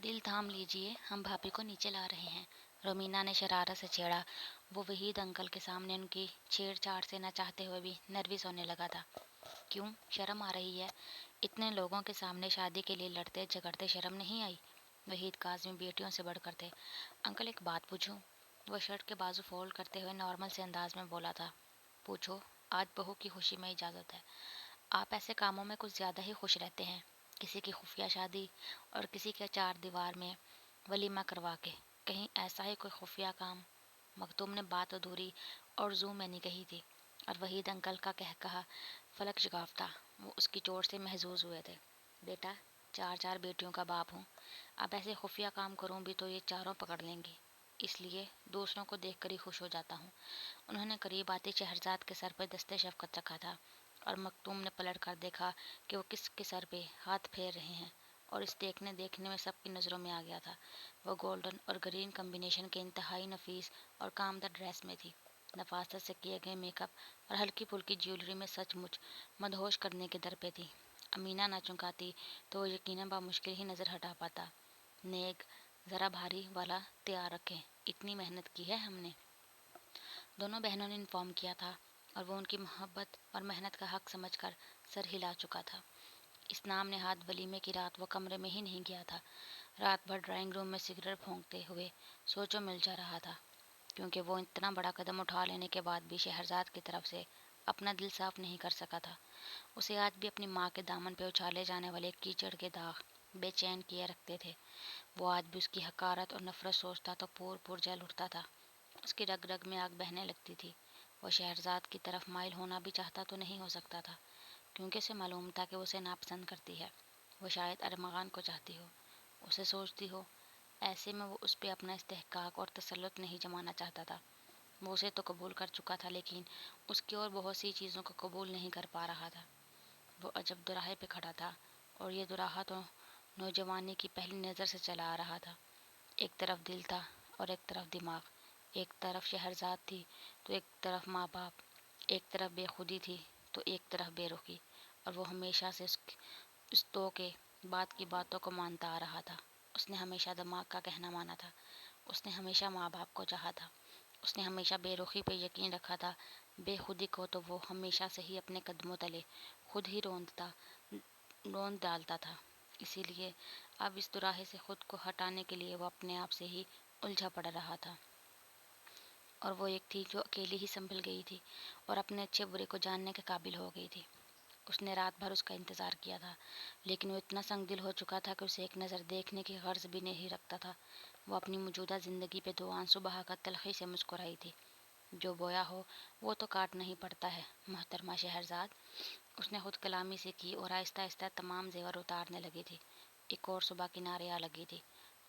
दिल थाम लीजिए, हम भाभी को नीचे ला रहे हैं, रोमीना ने शरारत से छेड़ा। वो वहीद अंकल के सामने उनकी छेड़छाड़ से न चाहते हुए भी नर्वस होने लगा था। क्यों, शर्म आ रही है? इतने लोगों के सामने शादी के लिए लड़ते झगड़ते शर्म नहीं आई? वहीद काज़मी बेटियों से बढ़कर थे। अंकल, एक बात पूछूं? वो शर्ट के बाजू फोल्ड करते हुए नॉर्मल से अंदाज में बोला था। पूछो, आज बहू की खुशी में इजाज़त है। आप ऐसे कामों में कुछ ज़्यादा ही खुश रहते हैं। किसी की खुफिया शादी और किसी के चार दीवार में वलीमा करवा के। कहीं ऐसा ही कोई खुफिया काम? मखतूम ने बात अधूरी और जू में नहीं कही थी, और वहीद अंकल का कहा फलक जगाव था। वो उसकी चोट से महजूज हुए थे। बेटा, चार चार बेटियों का बाप हूँ। अब ऐसे खुफिया काम करूँ भी तो ये चारों पकड़ लेंगे, इसलिए दूसरों को देखकर ही खुश हो जाता हूँ। उन्होंने करीब आते शहरजाद के सर पर दस्ते शफकत रखा था, और मखतूम ने पलट कर देखा कि वो किसके सर पे हाथ फेर रहे हैं, और इस देखने देखने में सबकी नज़रों में आ गया था। वो गोल्डन और ग्रीन कम्बिनेशन के इंतहाई नफीस और कामदा ड्रेस में थी। नफासत से किए गए मेकअप और हल्की फुल्की ज्वेलरी में सचमुच मदहोश करने के दर पे थी। अमीना ना चुकाती तो वो यकीनन बामुश्किल ही नज़र हटा पाता। नेक, ज़रा भारी वाला तैयार रखें, इतनी मेहनत की है हमने। दोनों बहनों ने इन्फॉर्म किया था, और वो उनकी मोहब्बत और मेहनत का हक समझकर सर हिला चुका था। इस नाम नेहाद वलीमे की रात वो कमरे में ही नहीं गया था। रात भर ड्राइंग रूम में सिगरेट फूंकते हुए सोचो मिल जा रहा था, क्योंकि वो इतना बड़ा कदम उठा लेने के बाद भी शहरजाद की तरफ से अपना दिल साफ नहीं कर सका था। उसे आज भी अपनी माँ के दामन पे उछाले जाने वाले कीचड़ के दाग बेचैन किए रखते थे। वो आज भी उसकी हकारत और नफरत सोचता तो पूर पूर जल उठता था। उसकी रग रग में आग बहने लगती थी। वो शहरजाद की तरफ माइल होना भी चाहता तो नहीं हो सकता था, क्योंकि उसे मालूम था कि वो उसे नापसंद करती है। वो शायद अरमगान को चाहती हो, उसे सोचती हो। ऐसे में वो उस पर अपना इस्तेहकाक और तसल्लुत नहीं जमाना चाहता था। वो उसे तो कबूल कर चुका था, लेकिन उसकी और बहुत सी चीज़ों को कबूल नहीं कर पा रहा था। वो अजब दुराहे पे खड़ा था, और ये दुराहा तो नौजवानी की पहली नज़र से चला आ रहा था। एक तरफ दिल था और एक तरफ दिमाग। एक तरफ शहरजाद थी तो एक तरफ माँ बाप। एक तरफ बेखुदी थी तो एक तरफ बेरुखी। और वो हमेशा से उस तो के बात की बातों को मानता आ रहा था। उसने हमेशा दिमाग का कहना माना था। उसने हमेशा माँ बाप को चाहा था। उसने हमेशा बेरुखी पे यकीन रखा था। बेखुदी को तो वो हमेशा से ही अपने कदमों तले खुद ही रोंद डालता था। इसीलिए अब इस दुराहे से खुद को हटाने के लिए वो अपने आप से ही उलझा पड़ रहा था। और वो एक थी जो अकेली ही संभल गई थी और अपने अच्छे बुरे को जानने के काबिल हो गई थी। उसने रात भर उसका इंतज़ार किया था, लेकिन वो इतना संगदिल हो चुका था कि उसे एक नज़र देखने की गर्ज भी नहीं रखता था। वो अपनी मौजूदा ज़िंदगी पे दो आंसू बहाकर तलखी से मुस्कुराई थी। जो बोया हो वो तो काट नहीं पड़ता है मोहतरमा शहरजाद। उसने खुद कलामी से की और आहिस्ता आहिस्ता तमाम जेवर उतारने लगी थी। एक और सुबह किनारे आ लगी थी,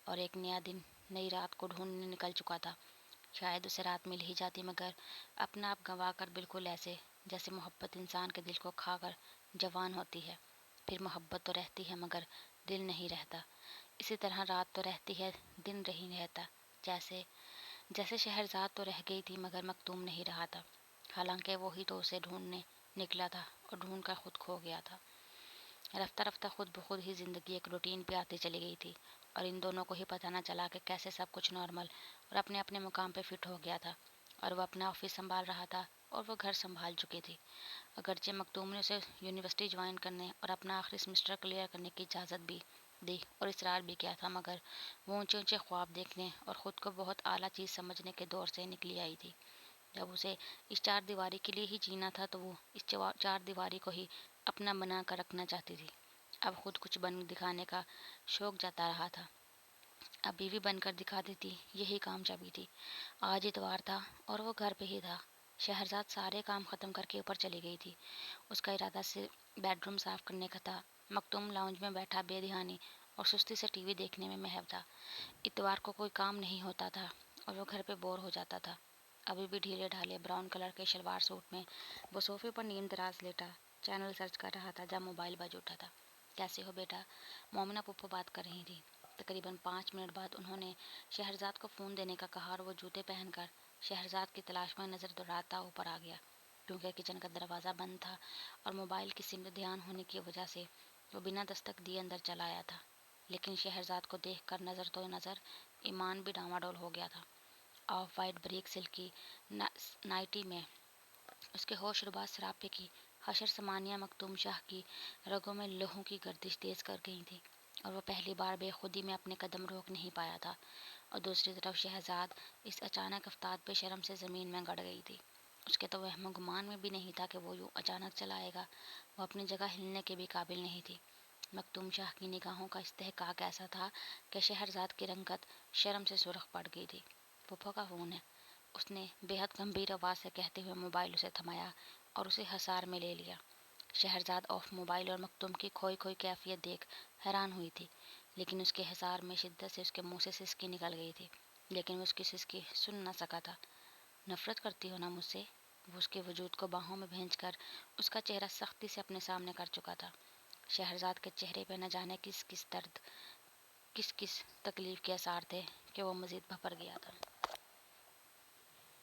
और एक नया दिन नई रात को ढूंढने निकल चुका था। शायद उसे रात मिल ही जाती, मगर अपना आप गंवा कर, बिल्कुल ऐसे जैसे मोहब्बत इंसान के दिल को खाकर जवान होती है। फिर मोहब्बत तो रहती है मगर दिल नहीं रहता। इसी तरह रात तो रहती है, दिन नहीं रहता। जैसे जैसे शहरजाद तो रह गई थी मगर मखतूम नहीं रहा था। हालांकि वो ही तो उसे ढूंढने निकला था और ढूंढ कर खुद खो गया था। रफ्ता रफ्ता खुद ब खुद ही ज़िंदगी एक रूटीन पे आती चली गई थी, और इन दोनों को ही पता न चला कि कैसे सब कुछ नॉर्मल और अपने अपने मुकाम पे फिट हो गया था। और वो अपना ऑफिस संभाल रहा था और वो घर संभाल चुकी थी। अगरचे मखतूम ने उसे यूनिवर्सिटी ज्वाइन करने और अपना आखिरी सेमेस्टर क्लियर करने की इजाज़त भी दी और इसरार भी किया था, मगर वो ऊंचे ऊंचे ख्वाब देखने और ख़ुद को बहुत आला चीज़ समझने के दौर से निकली आई थी। जब उसे इस चार दीवारी के लिए ही जीना था तो वो इस चार दीवारी को ही अपना बना कर रखना चाहती थी। अब खुद कुछ बन दिखाने का शौक जाता रहा था। अब बीवी बनकर दिखा देती, यही कामयाबी थी। आज इतवार था और वो घर पे ही था। शहरजाद सारे काम ख़त्म करके ऊपर चली गई थी। उसका इरादा से बेडरूम साफ करने का था। मखतूम लाउंज में बैठा बेध्यानी और सुस्ती से टीवी देखने में महव था। इतवार को कोई काम नहीं होता था और वो घर पे बोर हो जाता था। अभी भी ढीले ढाले ब्राउन कलर के शलवार सूट में वो सोफे पर नींद दराज लेटा चैनल सर्च कर रहा था जब मोबाइल बज उठा था। कैसे हो बेटा? मोमिना पुप्पो बात कर रही थी। तकरीबन 5 मिनट बाद उन्होंने शहरजाद को फ़ोन देने का कहा और वो जूते पहनकर शहरजाद की तलाश में नज़र दौड़ाता ऊपर आ गया। क्योंकि किचन का दरवाज़ा बंद था और मोबाइल की सिम में ध्यान होने की वजह से वो बिना दस्तक दिए अंदर चला आया था। لیکن شہرزاد کو دیکھ کر نظر تو نظر ایمان بھی ڈاواڈول ہو گیا تھا۔ Of white break silky ninety میں اس کے ہوش رباز سراپے کی حشر سمانیہ مکتوم شاہ کی رگوں میں لہو کی گردش تیز کر گئی تھی، اور وہ پہلی بار بے خودی میں اپنے قدم روک نہیں پایا تھا۔ اور دوسری طرف شہزاد اس اچانک افتاد پہ شرم سے زمین میں گڑ گئی تھی۔ اس کے تو وہم و گمان میں بھی نہیں تھا کہ وہ یوں اچانک چلا آئے گا۔ وہ اپنی جگہ ہلنے کے بھی قابل نہیں تھی۔ مکتوم شاہ کی نگاہوں کا استحقاق ایسا تھا کہ شہرزاد کی رنگت شرم سے سرخ پڑ گئی تھی۔ پھپھو کا فون ہے، اس نے بے حد گمبھیر آواز سے کہتے ہوئے موبائل اسے تھمایا اور اسے حصار میں لے لیا۔ شہرزاد آف موبائل اور مکتوم کی کھوئی کھوئی کیفیت دیکھ حیران ہوئی تھی، لیکن اس کے حصار میں شدت سے اس کے منہ سے سسکی نکل گئی تھی، لیکن وہ اس کی سسکی سن نہ سکا تھا۔ نفرت کرتی ہو نا مجھ سے؟ وہ اس کے وجود کو باہوں میں بھینچ کر اس کا چہرہ سختی سے اپنے سامنے کر چکا تھا۔ شہرزاد کے چہرے پہ نہ جانے کس کس درد، کس کس تکلیف کے آثار تھے کہ وہ مزید بھپر گیا تھا۔